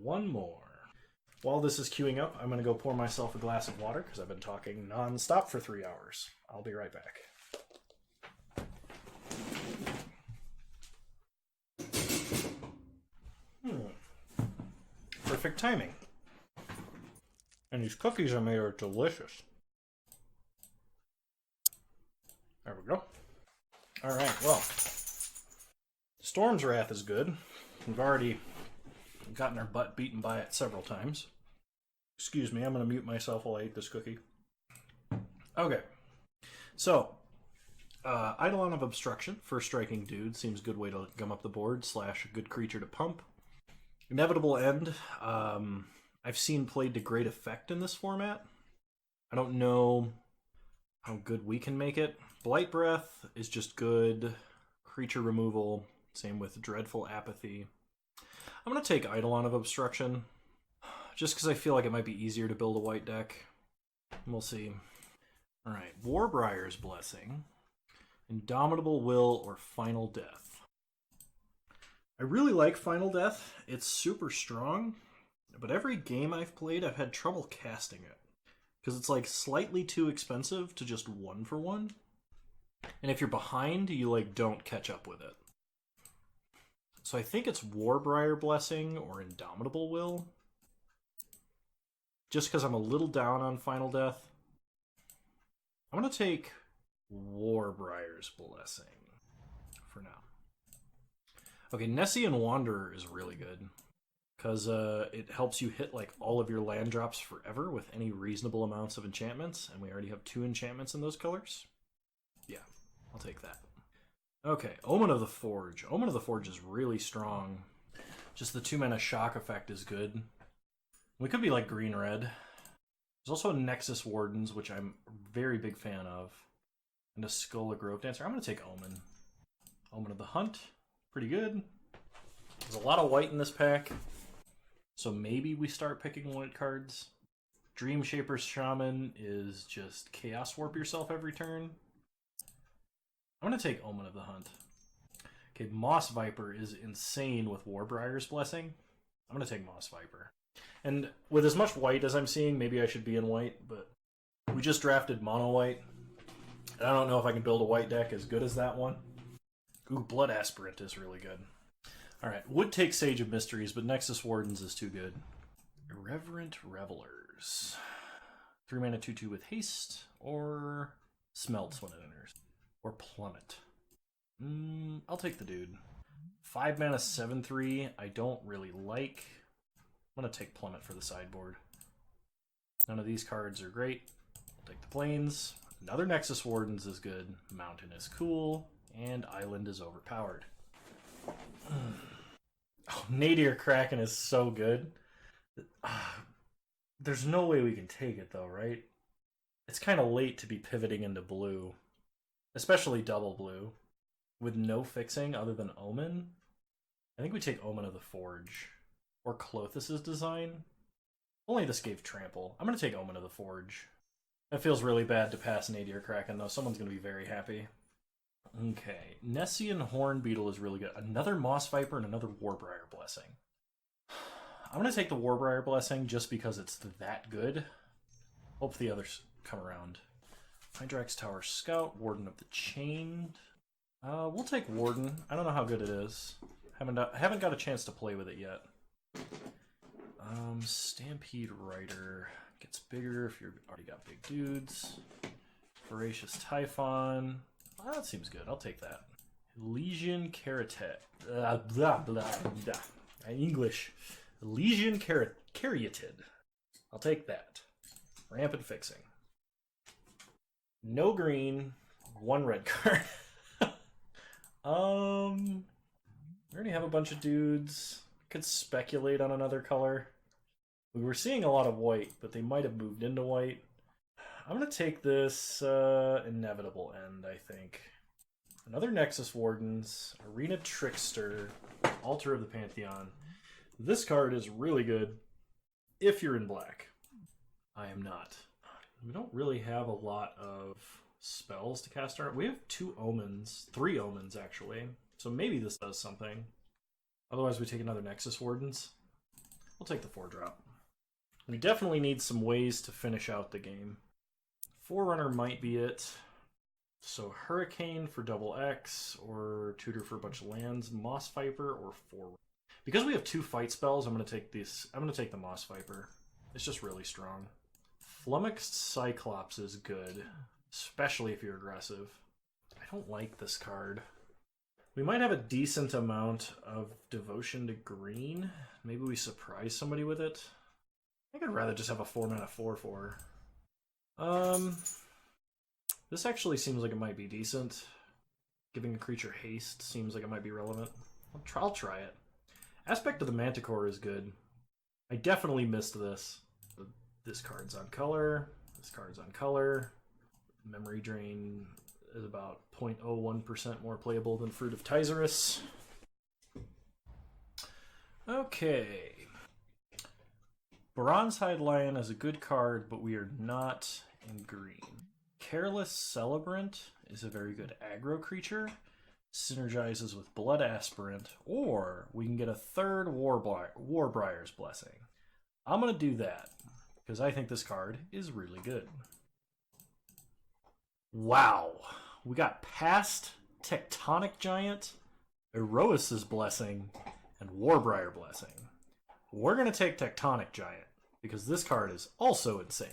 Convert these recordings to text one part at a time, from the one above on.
one more. While this is queuing up, I'm going to go pour myself a glass of water because I've been talking non-stop for 3 hours. I'll be right back. Perfect timing. And these cookies I made are delicious. There we go. Alright, well. Storm's Wrath is good. We've already gotten our butt beaten by it several times. Excuse me, I'm going to mute myself while I eat this cookie. Okay. So, Eidolon of Obstruction for striking dude seems a good way to gum up the board, / a good creature to pump. Inevitable End, I've seen played to great effect in this format. I don't know how good we can make it. Blight Breath is just good. Creature removal, same with Dreadful Apathy. I'm going to take Eidolon of Obstruction, just because I feel like it might be easier to build a white deck. We'll see. Alright, Warbriar's Blessing, Indomitable Will, or Final Death. I really like Final Death. It's super strong, but every game I've played, I've had trouble casting it. Because it's like slightly too expensive to just 1-for-1. And if you're behind, you like don't catch up with it. So I think it's Warbriar Blessing or Indomitable Will. Just because I'm a little down on Final Death. I'm going to take Warbriar's Blessing for now. Okay, Nessian Wanderer is really good. Because it helps you hit like all of your land drops forever with any reasonable amounts of enchantments. And we already have 2 enchantments in those colors. Yeah, I'll take that. Okay, Omen of the Forge. Omen of the Forge is really strong. Just the 2-mana shock effect is good. We could be like green-red. There's also Nexus Wardens, which I'm a very big fan of. And a Skull of Grove Dancer. I'm going to take Omen. Omen of the Hunt. Pretty good. There's a lot of white in this pack. So maybe we start picking white cards. Dream Shaper's Shaman is just Chaos Warp yourself every turn. I'm going to take Omen of the Hunt. Okay, Moss Viper is insane with Warbriar's Blessing. I'm going to take Moss Viper. And with as much white as I'm seeing, maybe I should be in white, but we just drafted mono white. And I don't know if I can build a white deck as good as that one. Ooh, Blood Aspirant is really good. Alright, would take Sage of Mysteries, but Nexus Wardens is too good. Irreverent Revelers. 3-mana 2/2 with haste, or Smelts when it enters. Or Plummet. I'll take the dude. 5-mana 7/3 I don't really like. I'm going to take Plummet for the sideboard. None of these cards are great. I'll take the Plains. Another Nexus Wardens is good. Mountain is cool. And Island is overpowered. Oh, Nadir Kraken is so good. There's no way we can take it though, right? It's kind of late to be pivoting into blue. Especially double blue. With no fixing other than Omen. I think we take Omen of the Forge. Or Klothys' Design. Only this gave Trample. I'm going to take Omen of the Forge. That feels really bad to pass Nadir Kraken though. Someone's going to be very happy. Okay, Nessian Horn Beetle is really good. Another Moss Viper and another Warbriar Blessing. I'm going to take the Warbriar Blessing just because it's that good. Hope the others come around. Hydrax Tower Scout, Warden of the Chained. We'll take Warden. I don't know how good it is. Haven't got a chance to play with it yet. Stampede Rider gets bigger if you've already got big dudes. Voracious Typhon. Oh, that seems good. I'll take that. Elysian Caryatid. English. Elysian Caryatid. I'll take that. Rampant Fixing. No green, 1 red card. We already have a bunch of dudes. Could speculate on another color. We were seeing a lot of white, but they might have moved into white. I'm going to take this Inevitable End, I think. Another Nexus Wardens, Arena Trickster, Altar of the Pantheon. This card is really good if you're in black. I am not. We don't really have a lot of spells to cast our... We have 2 Omens, 3 Omens actually, so maybe this does something. Otherwise we take another Nexus Wardens. We'll take the 4-drop. We definitely need some ways to finish out the game. Forerunner might be it. So Hurricane for double X, or Tutor for a bunch of lands, Moss Viper, or Forerunner. Because we have 2 fight spells, I'm gonna take these. I'm gonna take the Moss Viper. It's just really strong. Flummoxed Cyclops is good, especially if you're aggressive. I don't like this card. We might have a decent amount of devotion to green. Maybe we surprise somebody with it. I think I'd rather just have a 4-mana 4/4. This actually seems like it might be decent. Giving a creature haste seems like it might be relevant. I'll try it. Aspect of the Manticore is good. I definitely missed this. This card's on color. This card's on color. Memory Drain is about 0.01% more playable than Fruit of Tyzerus. Okay. Bronzehide Lion is a good card, but we are not in green. Careless Celebrant is a very good aggro creature. Synergizes with Blood Aspirant, or we can get a 3rd Warbriar's Blessing. I'm going to do that, because I think this card is really good. Wow. We got past Tectonic Giant, Erois's Blessing, and Warbriar Blessing. We're going to take Tectonic Giant, because this card is also insane.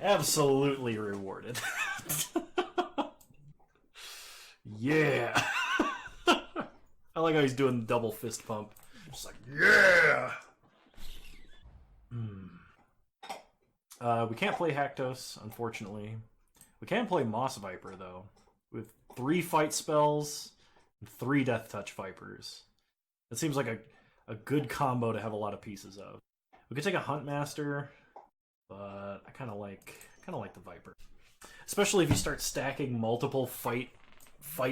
Absolutely rewarded. Yeah. I like how he's doing the double fist pump. Just like, yeah! We can't play Haktos, unfortunately. We can play Moss Viper, though, with 3 fight spells and 3 Death Touch Vipers. It seems like a good combo to have a lot of pieces of. We could take a Huntmaster, but I kind of like the Viper, especially if you start stacking multiple fight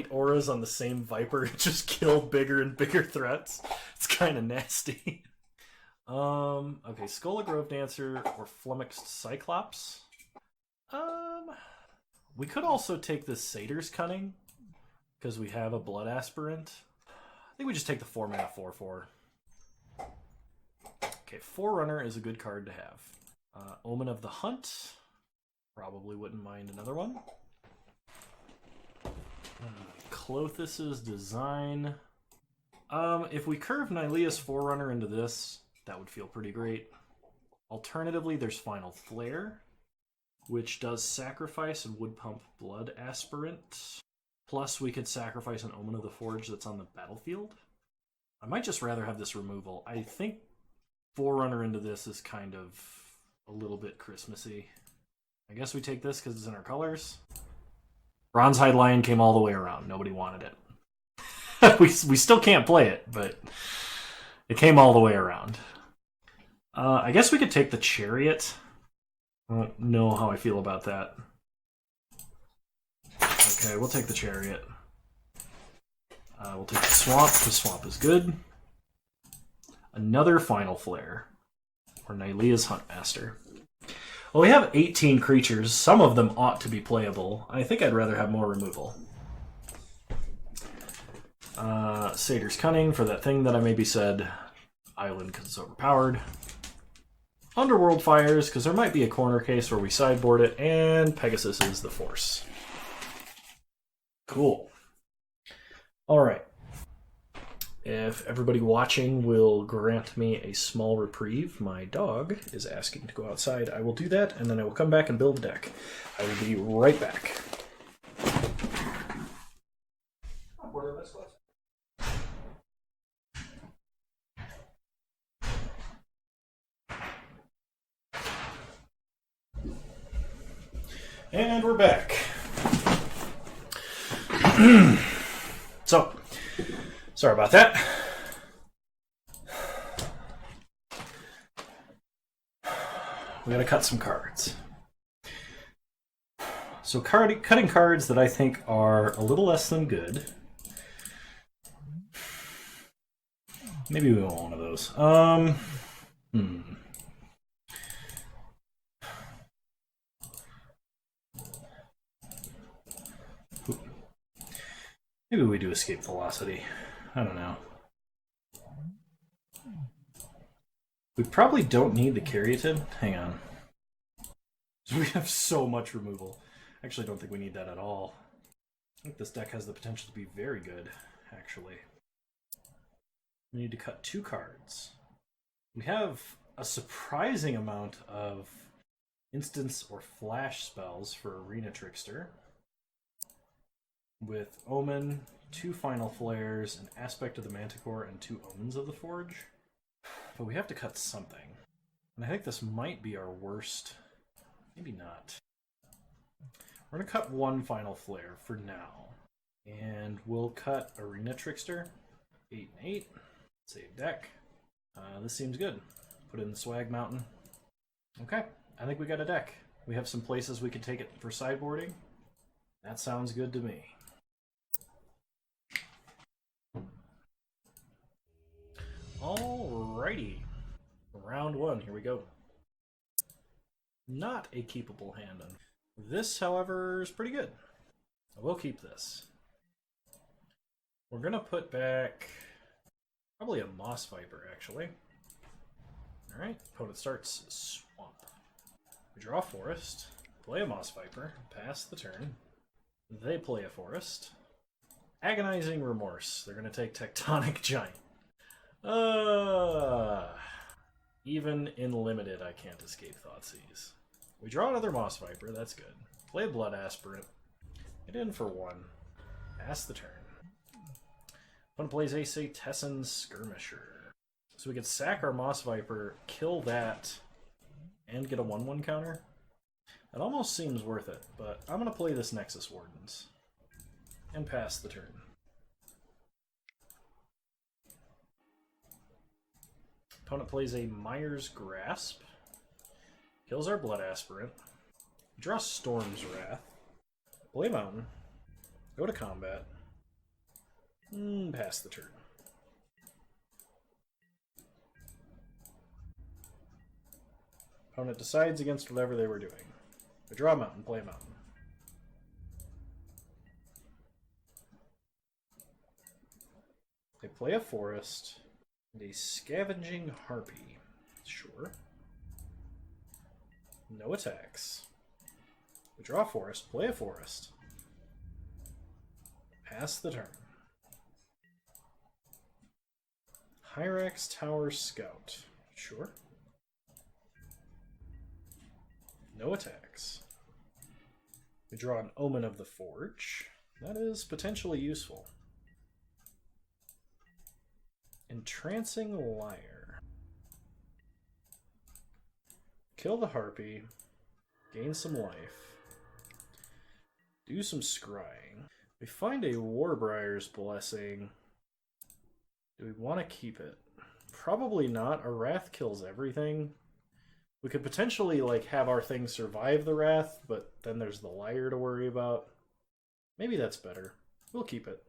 auras on the same Viper and just kill bigger and bigger threats. It's kind of nasty. Okay, Skull of Grove Dancer or Flummoxed Cyclops. We could also take the Satyr's Cunning because we have a Blood Aspirant. I think we just take the 4-mana 4/4. Okay, Forerunner is a good card to have. Omen of the Hunt. Probably wouldn't mind another one. Clothis' Design. If we curve Nylea's Forerunner into this, that would feel pretty great. Alternatively, there's Final Flare, which does sacrifice and would pump Blood Aspirant. Plus, we could sacrifice an Omen of the Forge that's on the battlefield. I might just rather have this removal. I think Forerunner into this is kind of a little bit Christmassy. I guess we take this because it's in our colors. Bronzehide Lion came all the way around. Nobody wanted it. we still can't play it, but it came all the way around. I guess we could take the Chariot. I don't know how I feel about that. Okay, we'll take the Chariot. We'll take the Swamp, because Swamp is good. Another Final Flare. Or Nylea's Huntmaster. Well, we have 18 creatures. Some of them ought to be playable. I think I'd rather have more removal. Satyr's Cunning for that thing that I maybe said. Island because it's overpowered. Underworld Fires because there might be a corner case where we sideboard it. And Pegasus is the Force. Cool. Alright. If everybody watching will grant me a small reprieve, my dog is asking to go outside. I will do that, and then I will come back and build the deck. I will be right back. And we're back. So, sorry about that. We gotta cut some cards. So cutting cards that I think are a little less than good. Maybe we want one of those. Maybe we do Escape Velocity. I don't know. We probably don't need the Caryatid. Hang on. We have so much removal. I actually don't think we need that at all. I think this deck has the potential to be very good, actually. We need to cut 2 cards. We have a surprising amount of instance or flash spells for Arena Trickster. With Omen, 2 Final Flares, an Aspect of the Manticore, and 2 Omens of the Forge. But we have to cut something. And I think this might be our worst. Maybe not. We're going to cut 1 Final Flare for now. And we'll cut Arena Trickster. 8 and 8. Save deck. This seems good. Put in the Swag Mountain. Okay, I think we got a deck. We have some places we could take it for sideboarding. That sounds good to me. Alrighty. Round 1, here we go. Not a keepable hand. This, however, is pretty good. I will keep this. We're going to put back probably a Moss Viper, actually. Alright, opponent starts Swamp. We draw a Forest, play a Moss Viper, pass the turn. They play a Forest. Agonizing Remorse. They're going to take Tectonic Giant. Even in Limited, I can't escape Thoughtseize. We draw another Moss Viper, that's good. Play a Blood Aspirant. Get in for 1. Pass the turn. Opponent plays a Tessin Skirmisher. So we could sack our Moss Viper, kill that, and get a 1/1 counter. That almost seems worth it, but I'm going to play this Nexus Wardens. And pass the turn. Opponent plays a Mire's Grasp. Kills our Blood Aspirant. Draw Storm's Wrath. Play Mountain. Go to combat. Pass the turn. Opponent decides against whatever they were doing. We draw a Mountain, play a Mountain. They play a Forest and a Scavenging Harpy. Sure. No attacks. We draw a Forest, play a Forest. Pass the turn. Hyrax Tower Scout. Sure. No attacks. We draw an Omen of the Forge. That is potentially useful. Entrancing Lyre. Kill the Harpy. Gain some life. Do some scrying. We find a Warbriar's Blessing. Do we want to keep it? Probably not. Our Wrath kills everything. We could potentially like have our thing survive the Wrath, but then there's the Lyre to worry about. Maybe that's better. We'll keep it.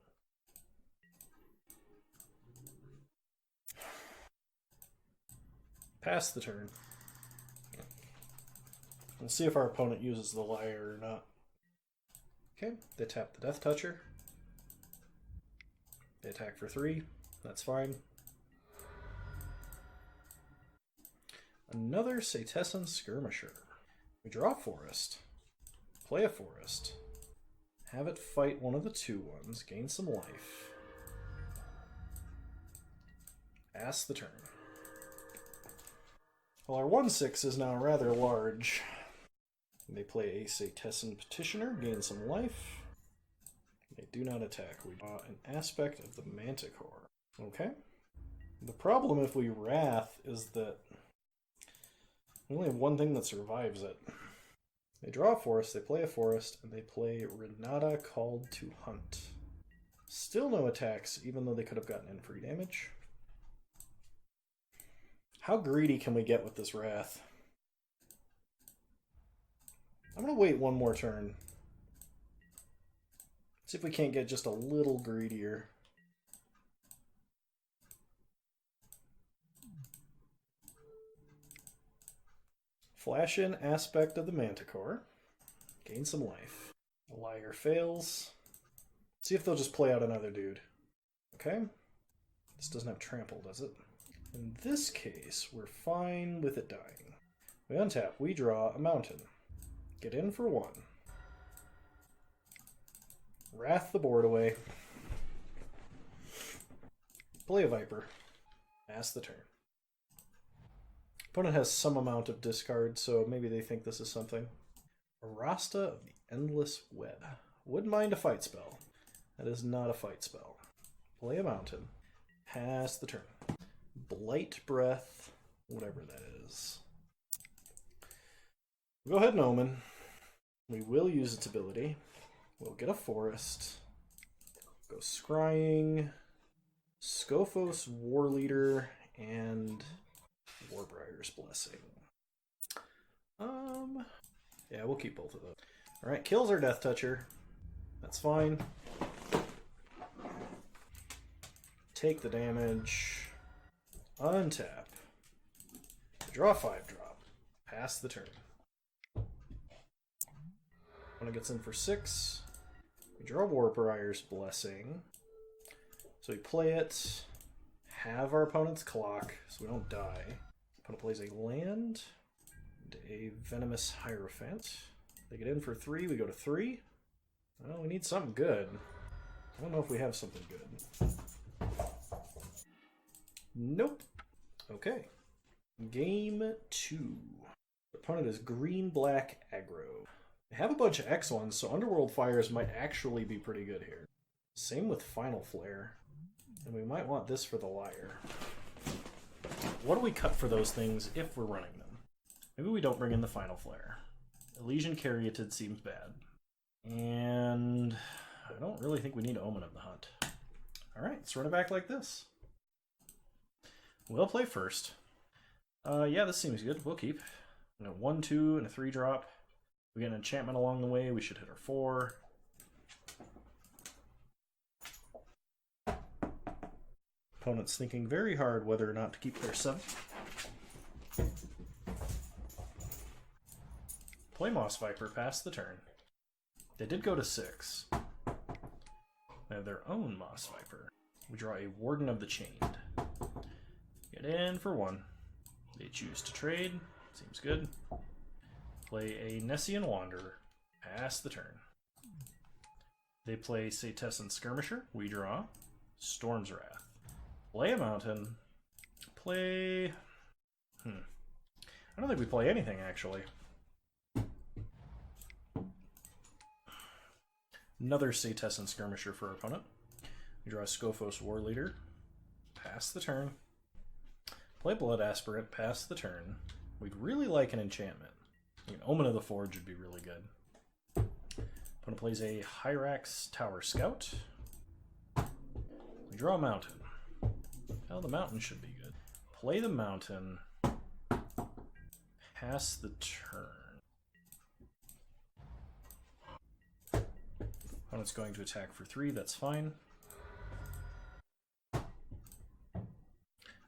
Pass the turn. We'll see if our opponent uses the Lyre or not. Okay, they tap the Death Toucher. They attack for 3. That's fine. Another Tessin Skirmisher. We draw a Forest. Play a Forest. Have it fight one of the 2/1s. Gain some life. Pass the turn. Well, our 1/6 is now rather large. They play a Tessin Petitioner. Gain some life. They do not attack. We draw an Aspect of the Manticore. Okay. The problem if we Wrath is that we only have one thing that survives it. They draw a Forest, they play a Forest, and they play Renata Called to Hunt. Still no attacks, even though they could have gotten in free damage. How greedy can we get with this Wrath? I'm going to wait one more turn. See if we can't get just a little greedier. Flash in Aspect of the Manticore. Gain some life. The Lyre fails. See if they'll just play out another dude. Okay. This doesn't have trample, does it? In this case, we're fine with it dying. We untap, we draw a mountain. Get in for 1. Wrath the board away. Play a Viper. Pass the turn. Opponent has some amount of discard, so maybe they think this is something. Rasta of the Endless Web. Wouldn't mind a fight spell. That is not a fight spell. Play a mountain. Pass the turn. Blight Breath, whatever that is. Go ahead and Omen. We will use its ability. We'll get a forest. Go Scrying, Scophos War Leader, and Warbriar's Blessing. Yeah, we'll keep both of those. Alright, kills our Death Toucher. That's fine. Take the damage. Untap. Draw 5-drop. Pass the turn. When it gets in for 6, we draw Warbriar's Blessing. So we play it, have our opponent's clock, so we don't die. Opponent plays a land, and a Venomous Hierophant. They get in for 3, we go to 3. Well, we need something good. I don't know if we have something good. Nope. Okay. Game 2. The opponent is green-black aggro. They have a bunch of X1s, so Underworld Fires might actually be pretty good here. Same with Final Flare. And we might want this for the Liar. What do we cut for those things if we're running them? Maybe we don't bring in the Final Flare. Elysian Caryatid seems bad. And I don't really think we need Omen of the Hunt. Alright, let's run it back like this. We'll play first. Yeah, this seems good. We'll keep. 1, 2, and a 3-drop. We get an enchantment along the way. We should hit our 4. Opponent's thinking very hard whether or not to keep their 7. Play Moss Viper, pass the turn. They did go to 6. They have their own Moss Viper. We draw a Warden of the Chained. Get in for 1. They choose to trade. Seems good. Play a Nessian Wanderer. Pass the turn. They play Setessan Skirmisher. We draw. Storm's Wrath. Play a mountain. Play... I don't think we play anything, actually. Another Setessan Skirmisher for our opponent. We draw a Scophos War Leader. Pass the turn. Play Blood Aspirant. Pass the turn. We'd really like an enchantment. Omen of the Forge would be really good. Opponent plays a Hyrax Tower Scout. We draw a mountain. Well, the mountain should be good. Play the mountain. Pass the turn. Opponent's going to attack for 3, that's fine. I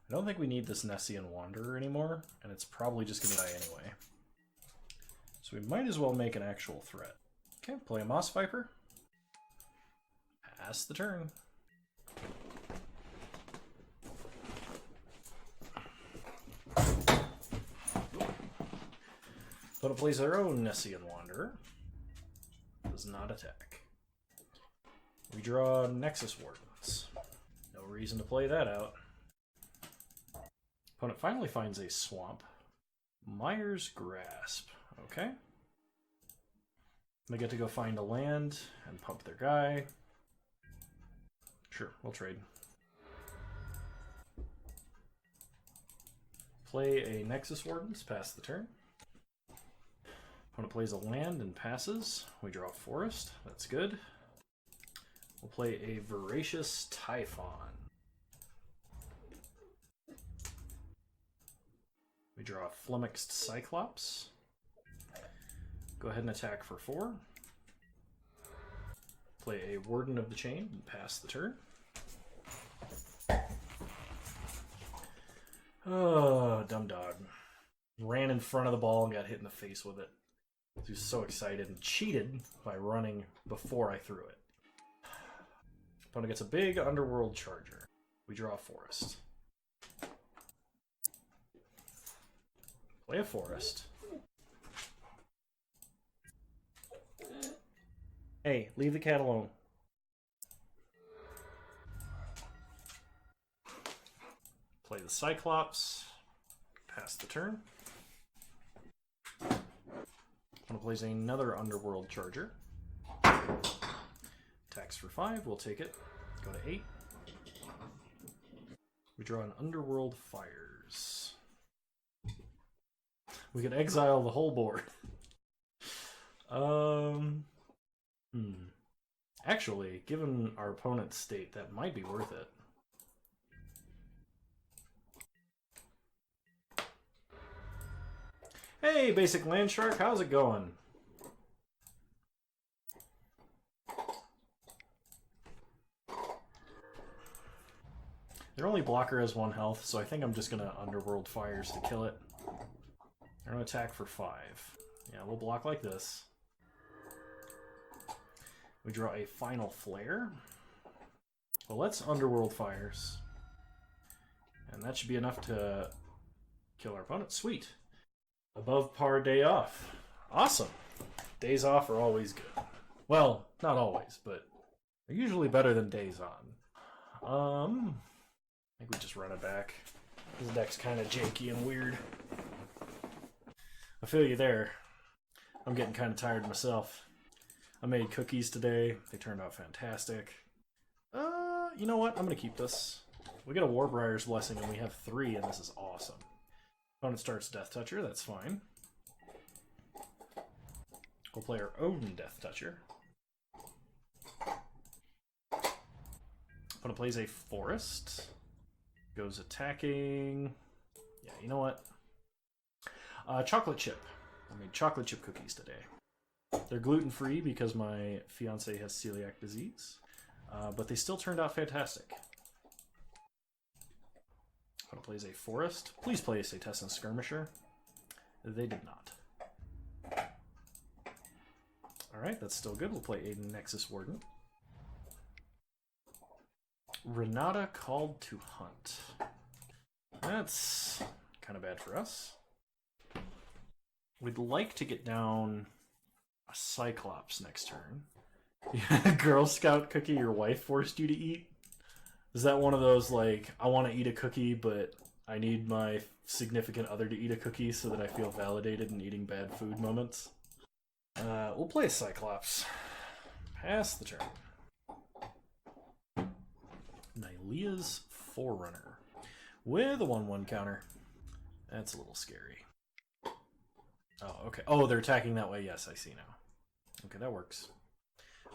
don't think we need this Nessian Wanderer anymore, and it's probably just going to die anyway. So we might as well make an actual threat. Okay, play a Moss Viper. Pass the turn. Opponent plays their own Nessian Wanderer. Does not attack. We draw Nexus Wardens. No reason to play that out. Opponent finally finds a swamp. Mire's Grasp. Okay. They get to go find a land and pump their guy. Sure, we'll trade. Play a Nexus Wardens, pass the turn. Opponent plays a land and passes. We draw a forest, that's good. We'll play a Voracious Typhon. We draw a Flummoxed Cyclops. Go ahead and attack for 4. Play a Warden of the Chain and pass the turn. Oh, dumb dog. Ran in front of the ball and got hit in the face with it. He was so excited and cheated by running before I threw it. Opponent gets a big Underworld Charger. We draw a forest. Play a forest. Hey, leave the cat alone. Play the Cyclops. Pass the turn. I'm going to place another Underworld Charger. Attacks for 5. We'll take it. Go to 8. We draw an Underworld Fires. We can exile the whole board. Actually, given our opponent's state, that might be worth it. Hey, Basic Land Shark, how's it going? Their only blocker has 1 health, so I think I'm just going to Underworld Fires to kill it. They're going to attack for 5. Yeah, we'll block like this. We draw a Final Flare. Well, let's Underworld Fires. And that should be enough to kill our opponent. Sweet. Above par day off. Awesome. Days off are always good. Well, not always, but they're usually better than days on. I think we just run it back. This deck's kind of janky and weird. I feel you there. I'm getting kind of tired myself. I made cookies today. They turned out fantastic. You know what? I'm going to keep this. We get a Warbriar's Blessing and we have 3, and this is awesome. Opponent starts Death Toucher. That's fine. We'll play our own Death Toucher. Opponent plays a Forest. Goes attacking. Yeah, you know what? Chocolate chip. I made chocolate chip cookies today. They're gluten-free because my fiance has celiac disease, but they still turned out fantastic. Opponent plays a Forest. Please play a Satessan Skirmisher. They did not. Alright, that's still good. We'll play a Nexus Warden. Renata Called to Hunt. That's kind of bad for us. We'd like to get down a Cyclops next turn. Girl Scout cookie your wife forced you to eat? Is that one of those, like, I want to eat a cookie, but I need my significant other to eat a cookie so that I feel validated in eating bad food moments? We'll play a Cyclops. Pass the turn. Nylea's Forerunner. With a 1/1 counter. That's a little scary. Oh, okay. Oh, they're attacking that way. Yes, I see now. Okay, that works.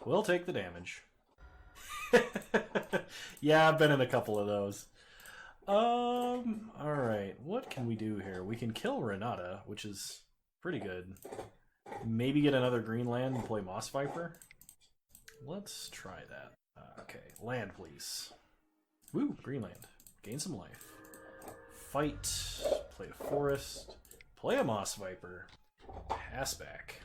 We'll take the damage. Yeah, I've been in a couple of those. Alright. What can we do here? We can kill Renata, which is pretty good. Maybe get another green land and play Moss Viper. Let's try that. Okay, land, please. Woo, green land. Gain some life. Fight. Play a forest. Play a Moss Viper. Pass back.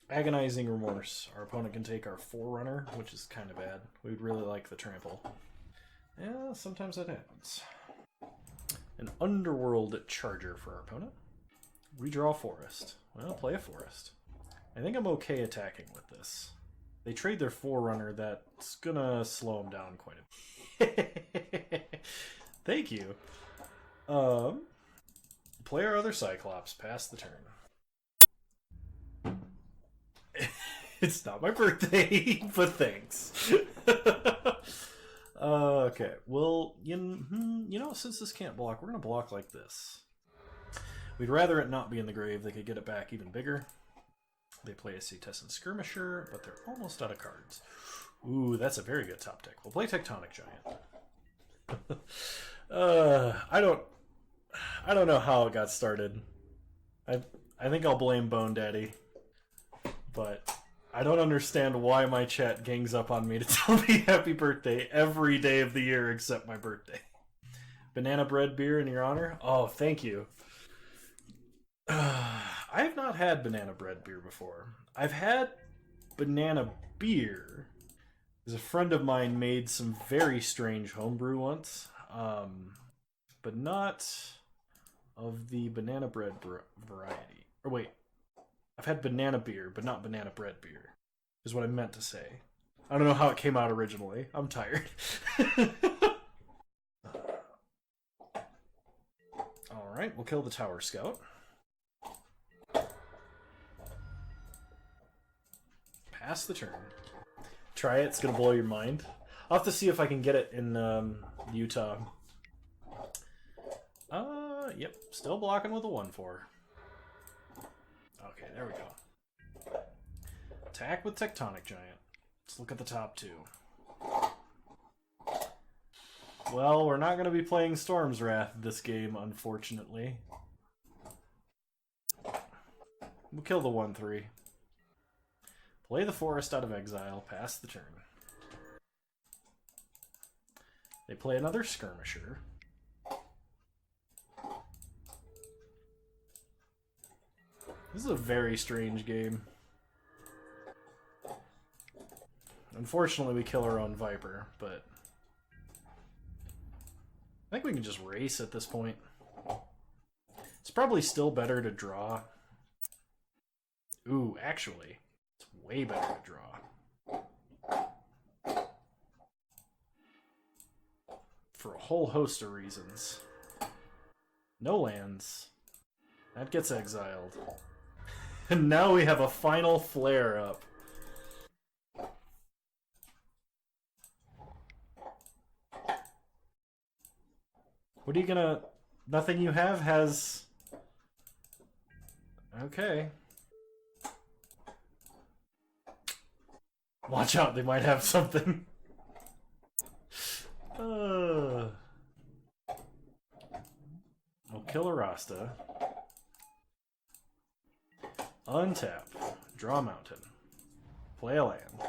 Agonizing Remorse. Our opponent can take our Forerunner, which is kind of bad. We'd really like the trample. Yeah, sometimes that happens. An Underworld Charger for our opponent. Redraw Forest. Well, play a Forest. I think I'm okay attacking with this. They trade their Forerunner, that's gonna slow them down quite a bit. Thank you. Play our other Cyclops, pass the turn. It's not my birthday, but thanks. Okay, well, you know, since this can't block, we're going to block like this. We'd rather it not be in the grave. They could get it back even bigger. They play a Satessan Skirmisher, but they're almost out of cards. Ooh, that's a very good top deck. We'll play Tectonic Giant. I don't know how it got started. I think I'll blame Bone Daddy, but I don't understand why my chat gangs up on me to tell me happy birthday every day of the year except my birthday. Banana bread beer in your honor? Oh, thank you. I have not had banana bread beer before. I've had banana beer. Because a friend of mine made some very strange homebrew once. but not of the banana bread variety. Or wait, I've had banana beer, but not banana bread beer, is what I meant to say. I don't know how it came out originally. I'm tired. Alright, we'll kill the Tower Scout. Pass the turn. Try it, it's gonna blow your mind. I'll have to see if I can get it in Utah. Yep, still blocking with a 1-4. Okay, there we go. Attack with Tectonic Giant. Let's look at the top two. Well, we're not going to be playing Storm's Wrath this game, unfortunately. We'll kill the 1-3. Play the Forest out of exile, pass the turn. They play another Skirmisher. This is a very strange game. Unfortunately, we kill our own Viper, but I think we can just race at this point. It's probably still better to draw. Ooh, actually, it's way better to draw. For a whole host of reasons. No lands. That gets exiled. And now we have a final flare up. What are you gonna... Nothing you have has... Okay. Watch out, they might have something. I'll kill a Rasta. Untap. Draw Mountain. Play a land.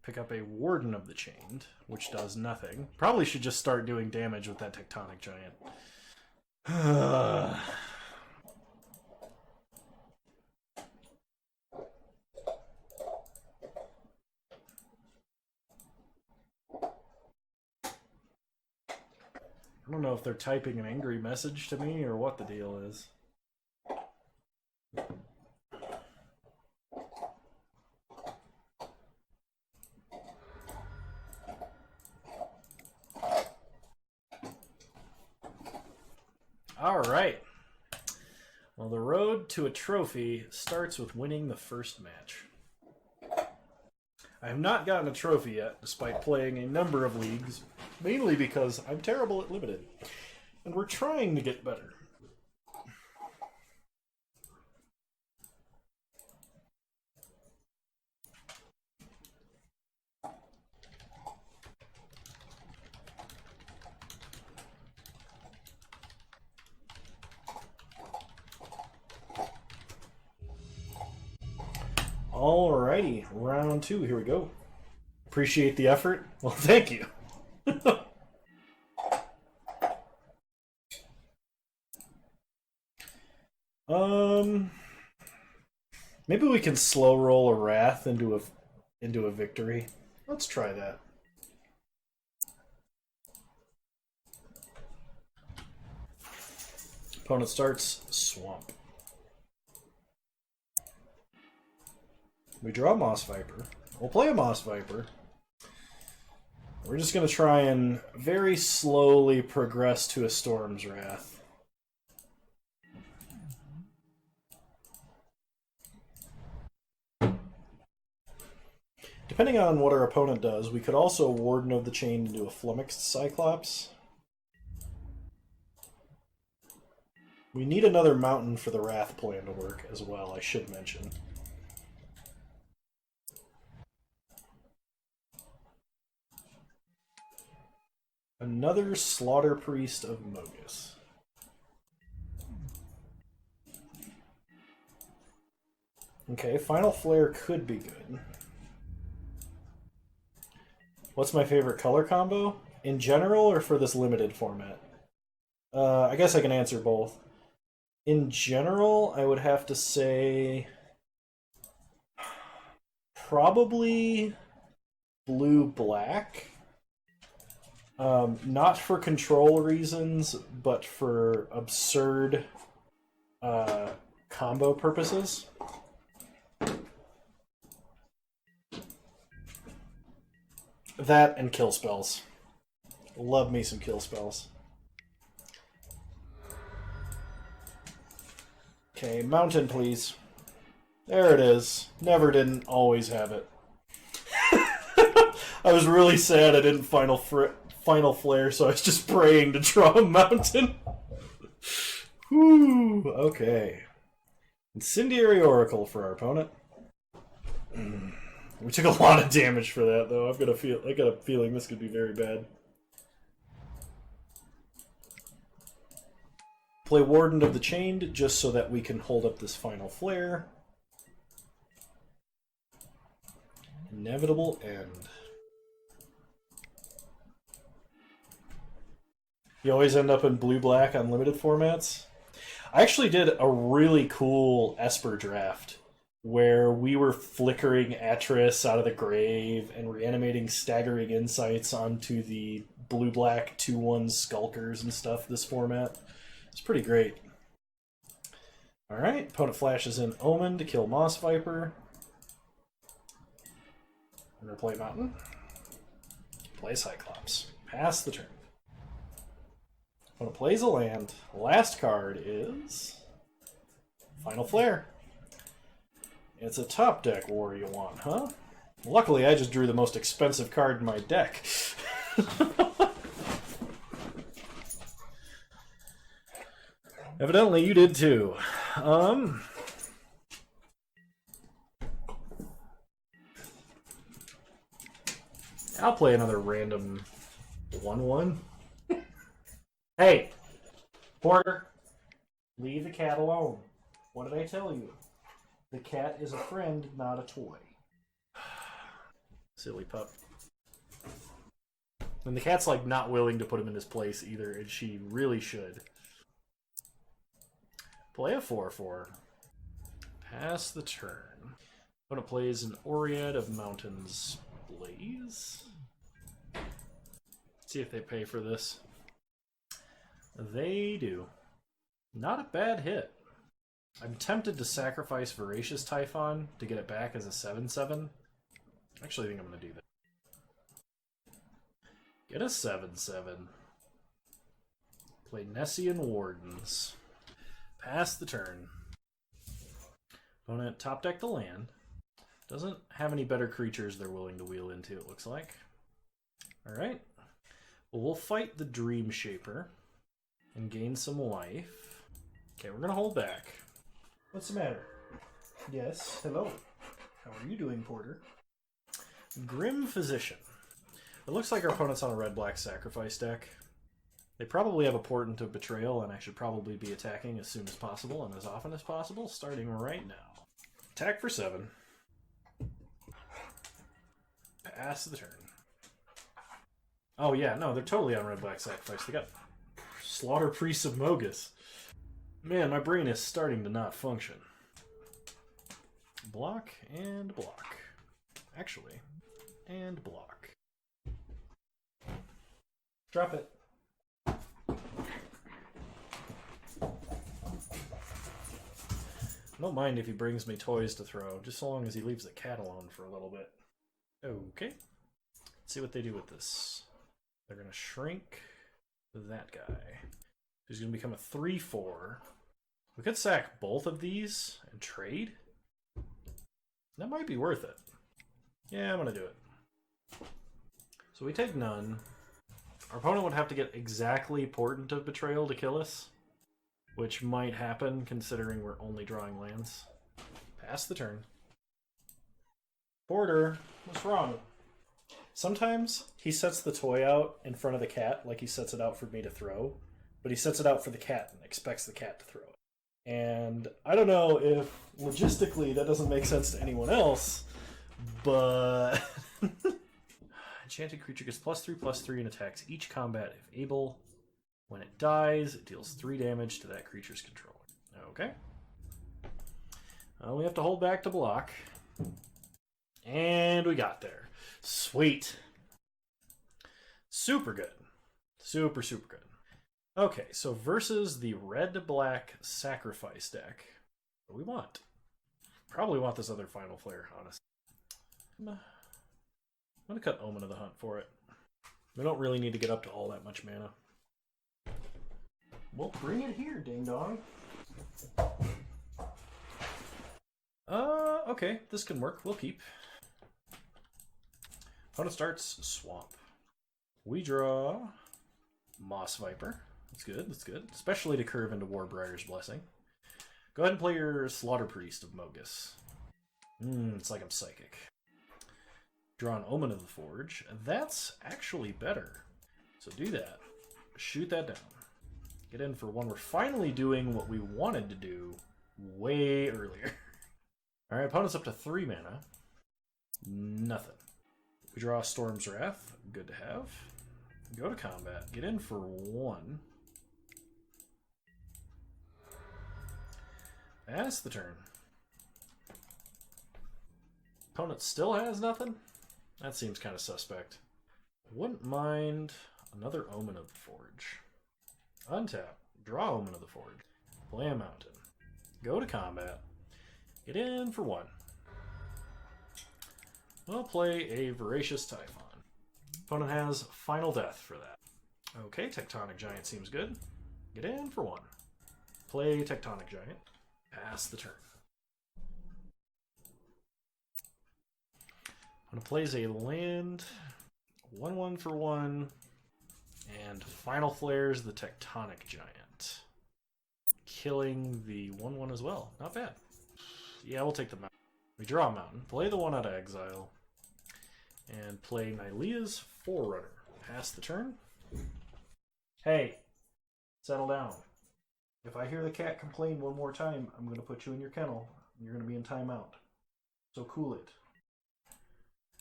Pick up a Warden of the Chained, which does nothing. Probably should just start doing damage with that Tectonic Giant. I don't know if they're typing an angry message to me or what the deal is. All right. Well, the road to a trophy starts with winning the first match. I have not gotten a trophy yet, despite playing a number of leagues, mainly because I'm terrible at Limited, and we're trying to get better. Alrighty, round two, here we go. Appreciate the effort. Well, thank you. Maybe we can slow roll a Wrath into a victory. Let's try that. Opponent starts Swamp. We draw Moss Viper. We'll play a Moss Viper. We're just going to try and very slowly progress to a Storm's Wrath. Depending on what our opponent does, we could also Warden of the Chain into a Flummoxed Cyclops. We need another mountain for the Wrath plan to work as well, I should mention. Another Slaughter Priest of Mogus. Okay, Final Flare could be good. What's my favorite color combo? In general or for this limited format? I guess I can answer both. In general, I would have to say probably blue-black. Not for control reasons, but for absurd combo purposes. That and kill spells. Love me some kill spells. Okay, mountain, please. There it is. Never didn't, always have it. I was really sad I didn't final flare, so I was just praying to draw a mountain. Whew, okay. Incendiary Oracle for our opponent. We took a lot of damage for that, though. I got a feeling this could be very bad. Play Warden of the Chained, just so that we can hold up this final flare. Inevitable End. You always end up in blue-black on limited formats. I actually did a really cool Esper draft where we were flickering Atris out of the grave and reanimating Staggering Insights onto the blue-black 2/1 Skulkers and stuff this format. It's pretty great. Alright, opponent flashes in Omen to kill Moss Viper. I'm going to play Mountain. Play Cyclops. Pass the turn. Opponent plays a land. Last card is Final Flare. It's a top deck war you want, huh? Luckily, I just drew the most expensive card in my deck. Evidently, you did too. I'll play another random 1/1. Hey, Porter, leave the cat alone. What did I tell you? The cat is a friend, not a toy. Silly pup. And the cat's like not willing to put him in his place either, and she really should. Play a 4/4. Pass the turn. Opponent plays an Oread of Mountains Blaze. See if they pay for this. They do. Not a bad hit. I'm tempted to sacrifice Voracious Typhon to get it back as a 7/7. Actually, I think I'm going to do that. Get a 7/7. Play Nessian Wardens. Pass the turn. Opponent top deck the land. Doesn't have any better creatures they're willing to wheel into, it looks like. Alright. Well, we'll fight the Dream Shaper and gain some life. Okay, we're going to hold back. What's the matter? Yes, hello. How are you doing, Porter? Grim Physician. It looks like our opponent's on a red-black sacrifice deck. They probably have a Portent of Betrayal, and I should probably be attacking as soon as possible and as often as possible, starting right now. Attack for 7. Pass the turn. Oh yeah, no, they're totally on red-black sacrifice. They got Slaughter Priests of Mogus. Man, my brain is starting to not function. Block and block. Actually, and block. Drop it. I don't mind if he brings me toys to throw, just so long as he leaves the cat alone for a little bit. Okay. Let's see what they do with this. They're going to shrink that guy. He's going to become a 3/4. We could sack both of these and trade. That might be worth it. Yeah, I'm going to do it. So we take none. Our opponent would have to get exactly Portent of Betrayal to kill us, which might happen considering we're only drawing lands. Pass the turn. Porter, what's wrong? Sometimes he sets the toy out in front of the cat like he sets it out for me to throw, but he sets it out for the cat and expects the cat to throw it. And I don't know if logistically that doesn't make sense to anyone else, but... Enchanted creature gets +3/+3 and attacks each combat if able. When it dies, it deals 3 damage to that creature's controller. Okay. We have to hold back to block. And we got there. Sweet. Super good. Super, super good. Okay, so versus the red-black sacrifice deck, what do we want? Probably want this other Final Flare, honestly. I'm going to cut Omen of the Hunt for it. We don't really need to get up to all that much mana. Well, bring it here, ding-dong. Okay, this can work. We'll keep. Opponent starts Swamp. We draw Moss Viper. That's good, that's good. Especially to curve into Warbriar's Blessing. Go ahead and play your Slaughter Priest of Mogus. It's like I'm psychic. Draw an Omen of the Forge. That's actually better. So do that. Shoot that down. Get in for one. We're finally doing what we wanted to do way earlier. Alright, opponent's up to 3 mana. Nothing. We draw Storm's Wrath. Good to have. Go to combat. Get in for 1. Pass the turn. Opponent still has nothing? That seems kind of suspect. Wouldn't mind another Omen of the Forge. Untap. Draw Omen of the Forge. Play a mountain. Go to combat. Get in for 1. We'll play a Voracious Typhon. Opponent has Final Death for that. Okay, Tectonic Giant seems good. Get in for 1. Play Tectonic Giant. Pass the turn. Opponent plays a land. 1/1 for 1. And Final Flares the Tectonic Giant. Killing the 1/1 as well. Not bad. Yeah, we'll take the mountain. We draw a mountain. Play the 1 out of exile. And play Nylea's Forerunner. Pass the turn. Hey, settle down. If I hear the cat complain one more time, I'm going to put you in your kennel. You're going to be in timeout. So cool it.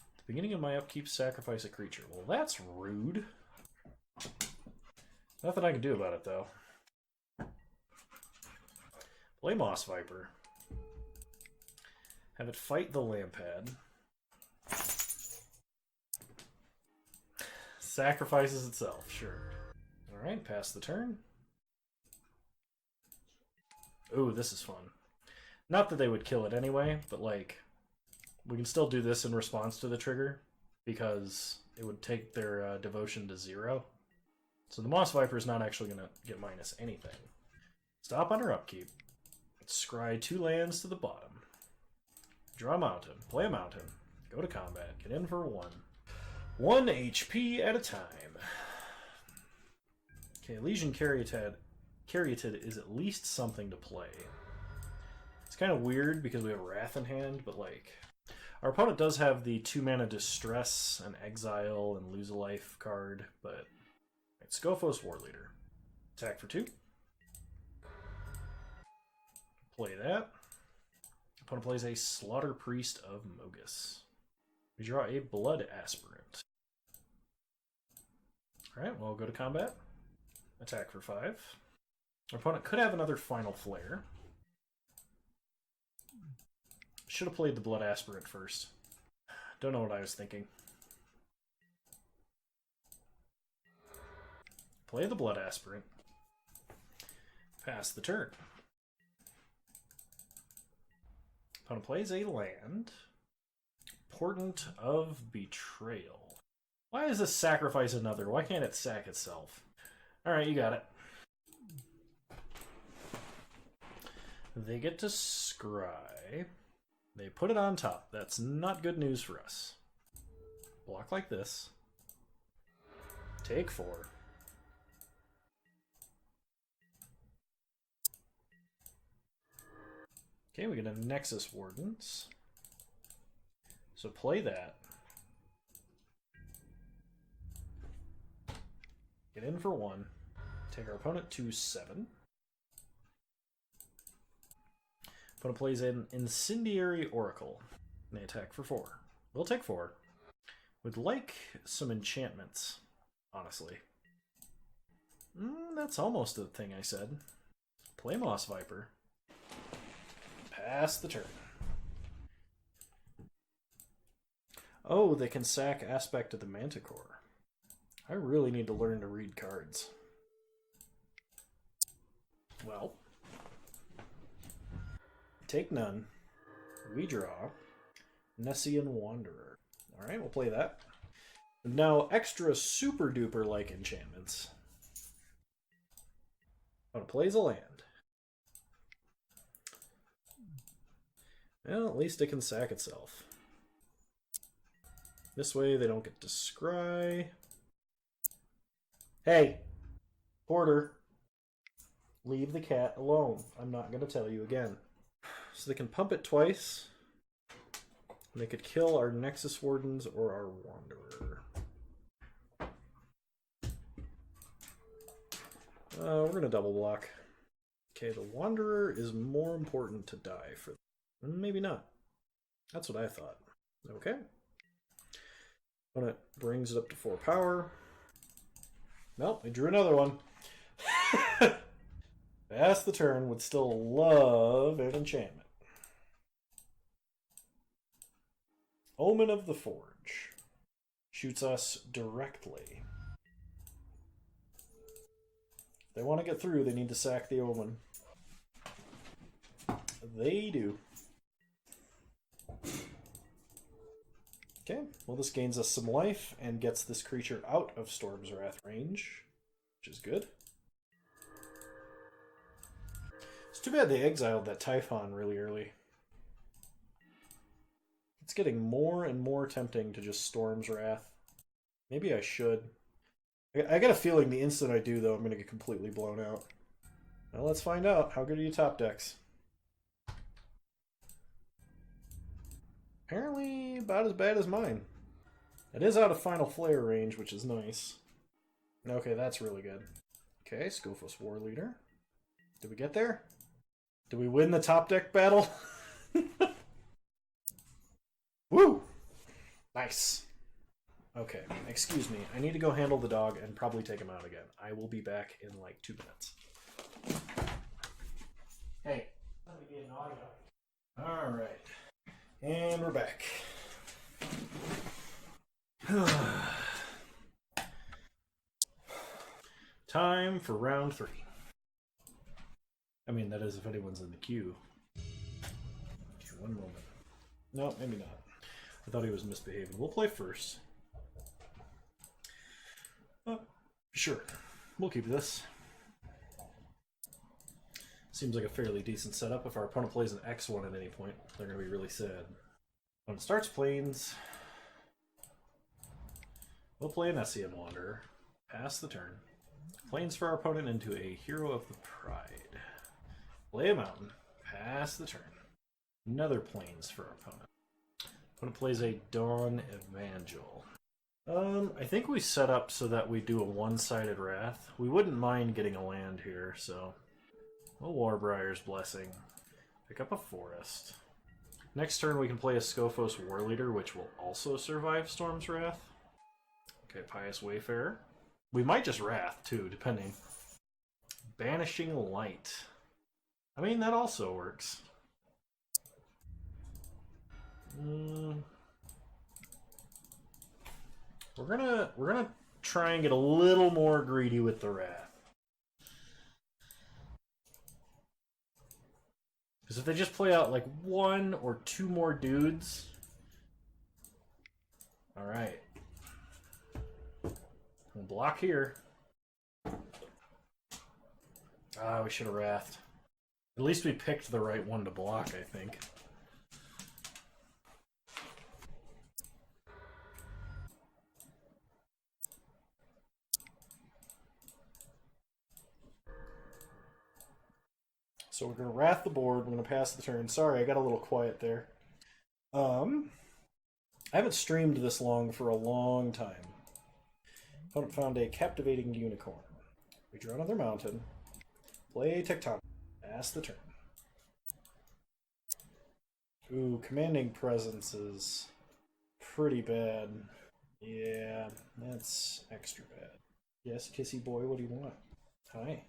At the beginning of my upkeep, sacrifice a creature. Well, that's rude. Nothing I can do about it, though. Play Moss Viper. Have it fight the Lampad. Sacrifices itself, sure. Alright, pass the turn. Ooh, this is fun. Not that they would kill it anyway, but like, we can still do this in response to the trigger, because it would take their devotion to 0. So the Moss Viper is not actually going to get minus anything. Stop on her upkeep. Scry 2 lands to the bottom. Draw a mountain. Play a mountain. Go to combat. Get in for 1. 1 HP at a time. Okay, Legion Caryatid is at least something to play. It's kind of weird because we have Wrath in hand, but like, our opponent does have the 2 mana Distress and Exile and Lose a Life card, but right, Scophos War Leader. Attack for 2. Play that. Opponent plays a Slaughter Priest of Mogus. We draw a Blood Aspirant. Alright, well, we'll go to combat. Attack for 5. Our opponent could have another Final Flare. Should have played the Blood Aspirant first. Don't know what I was thinking. Play the Blood Aspirant. Pass the turn. Opponent plays a land. Portent of Betrayal. Why does this sacrifice another? Why can't it sack itself? Alright, you got it. They get to scry. They put it on top. That's not good news for us. Block like this. Take 4. Okay, we get a Nexus Wardens. So play that. Get in for 1. Take our opponent to 7. Opponent plays an Incendiary Oracle. And they attack for 4. We'll take 4. Would like some enchantments, honestly. That's almost the thing I said. Play Moss Viper. Pass the turn. Oh, they can sack Aspect of the Manticore. I really need to learn to read cards. Well, take none. We draw. Nessian Wanderer. Alright, we'll play that. Now, extra super duper like enchantments. Opponent plays a land. Well, at least it can sack itself. This way they don't get to scry. Hey! Porter! Leave the cat alone. I'm not going to tell you again. So they can pump it twice. And they could kill our Nexus Wardens or our Wanderer. We're going to double block. Okay, the Wanderer is more important to die for. Maybe not. That's what I thought. Okay. Opponent brings it up to 4 power. Nope, I drew another one. Pass the turn, would still love an enchantment. Omen of the Forge. Shoots us directly. If they want to get through, they need to sack the Omen. They do. Okay, well this gains us some life and gets this creature out of Storm's Wrath range, which is good. It's too bad they exiled that Typhon really early. It's getting more and more tempting to just Storm's Wrath. Maybe I should. I got a feeling the instant I do, though, I'm going to get completely blown out. Well, let's find out. How good are your top decks? Apparently about as bad as mine. It is out of Final Flare range, which is nice. Okay, that's really good. Okay, Skophos War Leader. Did we get there? Did we win the top deck battle? Woo! Nice. Okay, excuse me. I need to go handle the dog and probably take him out again. I will be back in like 2 minutes. Hey. Alright. And we're back. Time for round 3. I mean, that is if anyone's in the queue. Okay, 1 moment. No, maybe not. I thought he was misbehaving. We'll play first. Sure. We'll keep this. Seems like a fairly decent setup. If our opponent plays an X1 at any point, they're going to be really sad. When it starts planes, we'll play an Nessian Wanderer. Pass the turn. Planes for our opponent into a Hero of the Pride. Play a mountain. Pass the turn. Another planes for our opponent. Opponent plays a Dawn Evangel. I think we set up so that we do a one-sided Wrath. We wouldn't mind getting a land here, so... a Warbriar's Blessing. Pick up a forest. Next turn we can play a Skophos War Leader, which will also survive Storm's Wrath. Okay, Pious Wayfarer. We might just Wrath, too, depending. Banishing Light. I mean, that also works. We're gonna try and get a little more greedy with the Wrath. Because if they just play out like 1 or 2 more dudes... Alright. We'll block here. Ah, we should have Wrathed. At least we picked the right one to block, I think. So we're going to Wrath the board, we're going to pass the turn. Sorry, I got a little quiet there. I haven't streamed this long for a long time. Opponent found a Captivating Unicorn. We draw another mountain. Play Tectonic. Pass the turn. Ooh, Commanding Presence is pretty bad. Yeah, that's extra bad. Yes, Kissy boy, what do you want? Hi.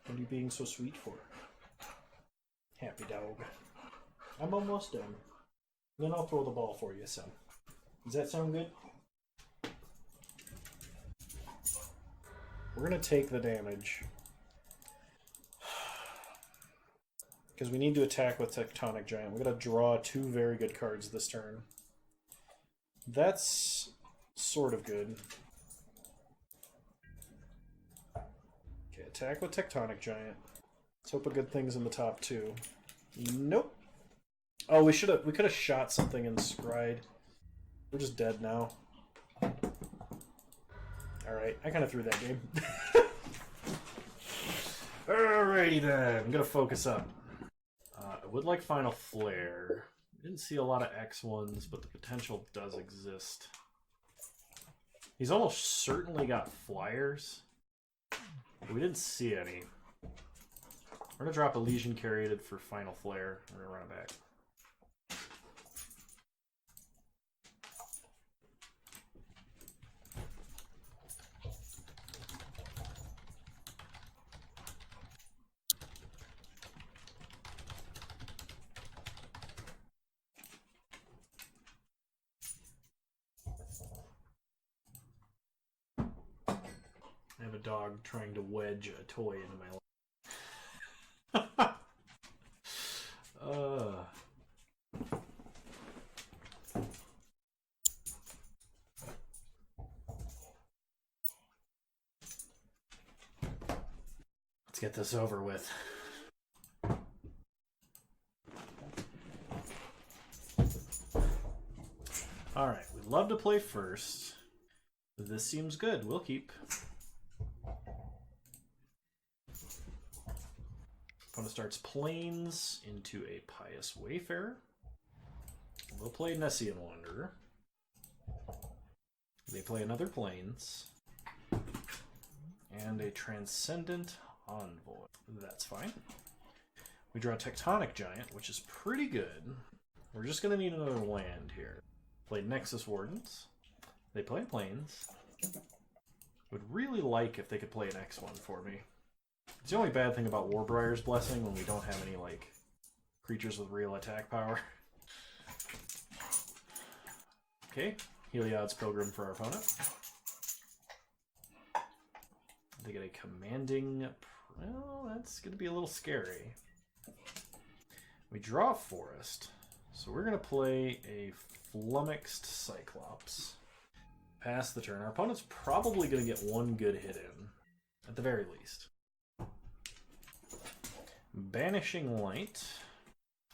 What are you being so sweet for? Happy dog. I'm almost done. Then I'll throw the ball for you, son. Does that sound good? we're going to take the damage. Because we need to attack with Tectonic Giant. We're going to draw 2 very good cards this turn. That's sort of good. Okay, attack with Tectonic Giant. Let's hope a good thing's in the top 2. Nope. Oh, we could have shot something and scryed. We're just dead now. Alright, I kind of threw that game. Alrighty then, I'm gonna focus up. I would like Final Flare. I didn't see a lot of X1s, but the potential does exist. He's almost certainly got flyers. But we didn't see any. We're gonna drop a Legion Caryatid for Final Flare. We're gonna run it back. I have a dog trying to wedge a toy into my life. Let's get this over with. Alright, we'd love to play first. This seems good. We'll keep. Opponent starts Plains into a Pious Wayfarer. We'll play Nessian Wanderer. They play another Plains. And a Transcendent Envoy. That's fine. We draw a Tectonic Giant, which is pretty good. We're just going to need another land here. Play Nexus Wardens. They play Plains. Would really like if they could play an X1 for me. It's the only bad thing about Warbriar's Blessing when we don't have any, like, creatures with real attack power. Okay, Heliod's Pilgrim for our opponent. They get a commanding... Well, that's going to be a little scary. We draw a Forest, so we're going to play a Flummoxed Cyclops. Pass the turn. Our opponent's probably going to get 1 good hit in, at the very least. Banishing Light.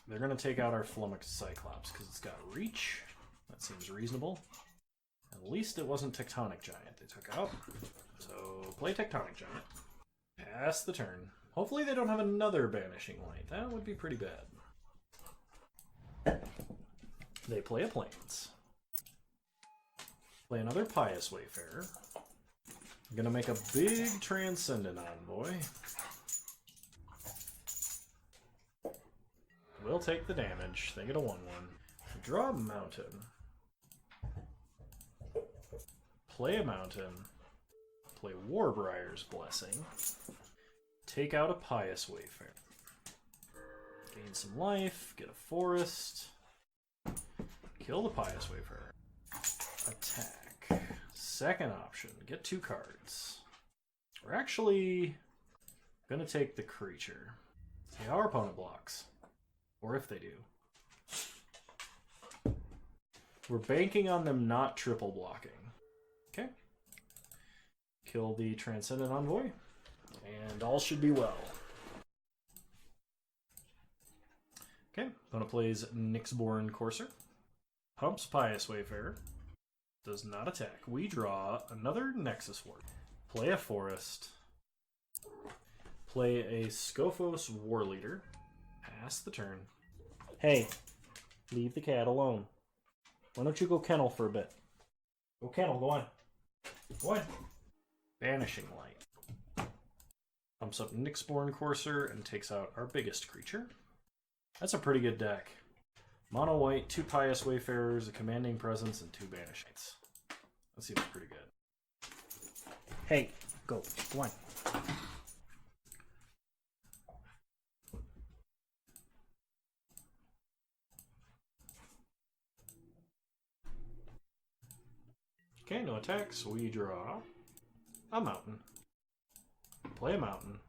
They're going to take out our Flummoxed Cyclops because it's got reach. That seems reasonable. At least it wasn't Tectonic Giant they took out. So play Tectonic Giant. Pass the turn. Hopefully they don't have another Banishing Light. That would be pretty bad. They play a Plains. Play another Pious Wayfarer. I'm gonna make a big Transcendent Envoy. We'll take the damage. They get a 1/1. Draw a Mountain. Play a Mountain. Play Warbriar's Blessing. Take out a Pious Wayfarer. Gain some life. Get a Forest. Kill the Pious Wayfarer. Attack. Second option. Get 2 cards. We're actually going to take the creature. See how our opponent blocks. Or if they do. We're banking on them not triple blocking. Okay. Kill the Transcendent Envoy. And all should be well. Okay. Opponent plays Nyxborn Courser. Pumps Pious Wayfarer. Does not attack. We draw another Nexus Ward. Play a Forest. Play a Scophos War Leader. Pass the turn. Hey, leave the cat alone. Why don't you go kennel for a bit? Go kennel, go on. Go on. Banishing Light. Pumps up Nyxborn Courser and takes out our biggest creature. That's a pretty good deck. Mono white, 2 Pious Wayfarers, a Commanding Presence, and 2 Banishings. That seems pretty good. Hey, go. Go on. Okay, no attacks. We draw a Mountain. play a Mountain,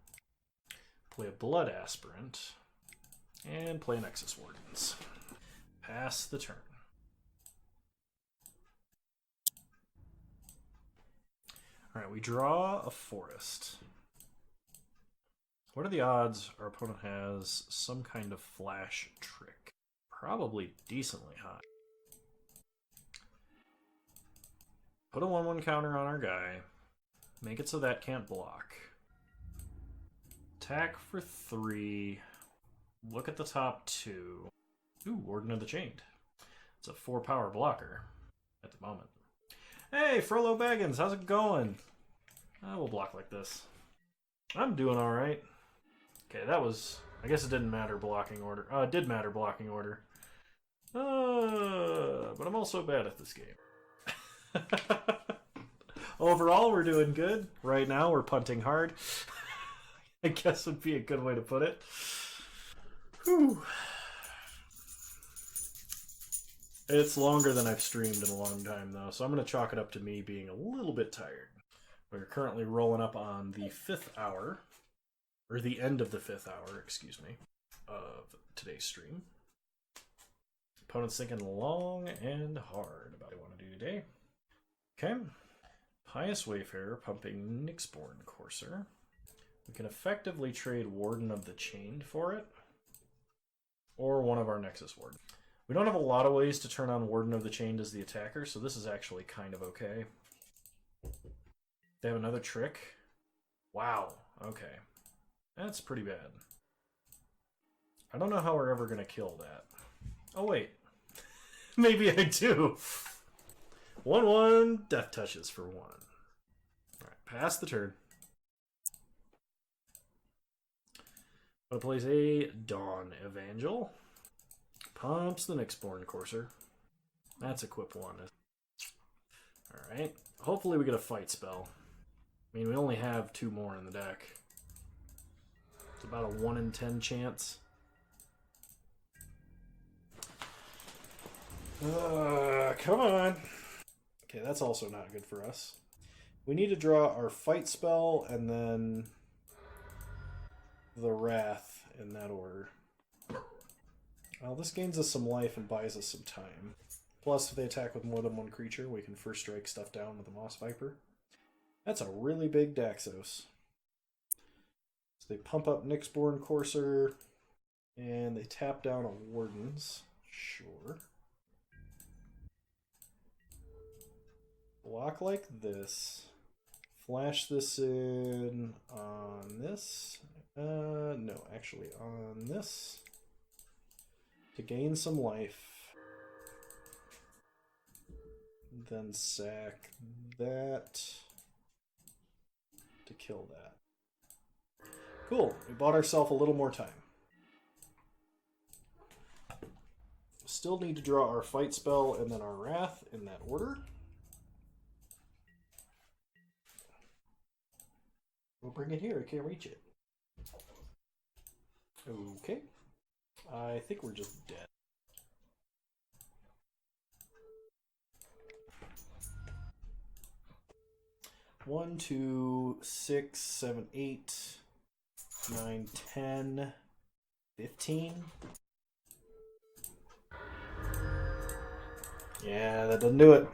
play a Blood Aspirant, and play Nexus Wardens. Pass the turn. Alright, we draw a Forest. What are the odds our opponent has some kind of flash trick? Probably decently high. Put a 1/1 counter on our guy. Make it so that can't block. Attack for 3. Look at the top 2. Ooh, Warden of the Chained. It's a 4-power blocker at the moment. Hey, Frollo Baggins, how's it going? We'll block like this. I'm doing alright. Okay, that was... I guess it didn't matter blocking order. It did matter blocking order. But I'm also bad at this game. Overall, we're doing good. Right now, we're punting hard. I guess would be a good way to put it. Whew. It's longer than I've streamed in a long time, though, so I'm going to chalk it up to me being a little bit tired. We're currently rolling up on the 5th hour, or the end of the 5th hour, excuse me, of today's stream. Opponent's thinking long and hard about what I want to do today. Okay. Pious Wayfarer pumping Nyxborn Courser. We can effectively trade Warden of the Chained for it, or one of our Nexus Wardens. We don't have a lot of ways to turn on Warden of the Chained as the attacker, so this is actually kind of okay. They have another trick. Wow, okay. That's pretty bad. I don't know how we're ever going to kill that. Oh, wait. Maybe I do. 1/1, Death Touches for 1. Alright, pass the turn. I'm going to place a Dawn Evangel. Pumps the Nyxborn Courser. That's equip 1. Alright. Hopefully we get a fight spell. I mean, we only have 2 more in the deck. It's about a 1 in 10 chance. Come on. Okay, that's also not good for us. We need to draw our fight spell and then the Wrath in that order. Well, this gains us some life and buys us some time. Plus, if they attack with more than one creature, we can first strike stuff down with the Moss Viper. That's a really big Daxos. So they pump up Nyxborn Courser, and they tap down a Wardens. Sure. Block like this. Flash this in on this. No, actually on this. To gain some life. Then sack that to kill that. Cool, we bought ourselves a little more time. Still need to draw our fight spell and then our Wrath in that order. We'll bring it here, I can't reach it. Okay. I think we're just dead. One, 2, 6, 7, 8, 9, 10, 15. Yeah, that doesn't do it.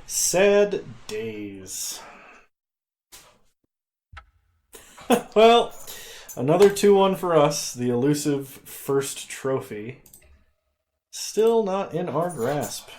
Sad days. Well, another 2-1 for us. The elusive first trophy. Still not in our grasp.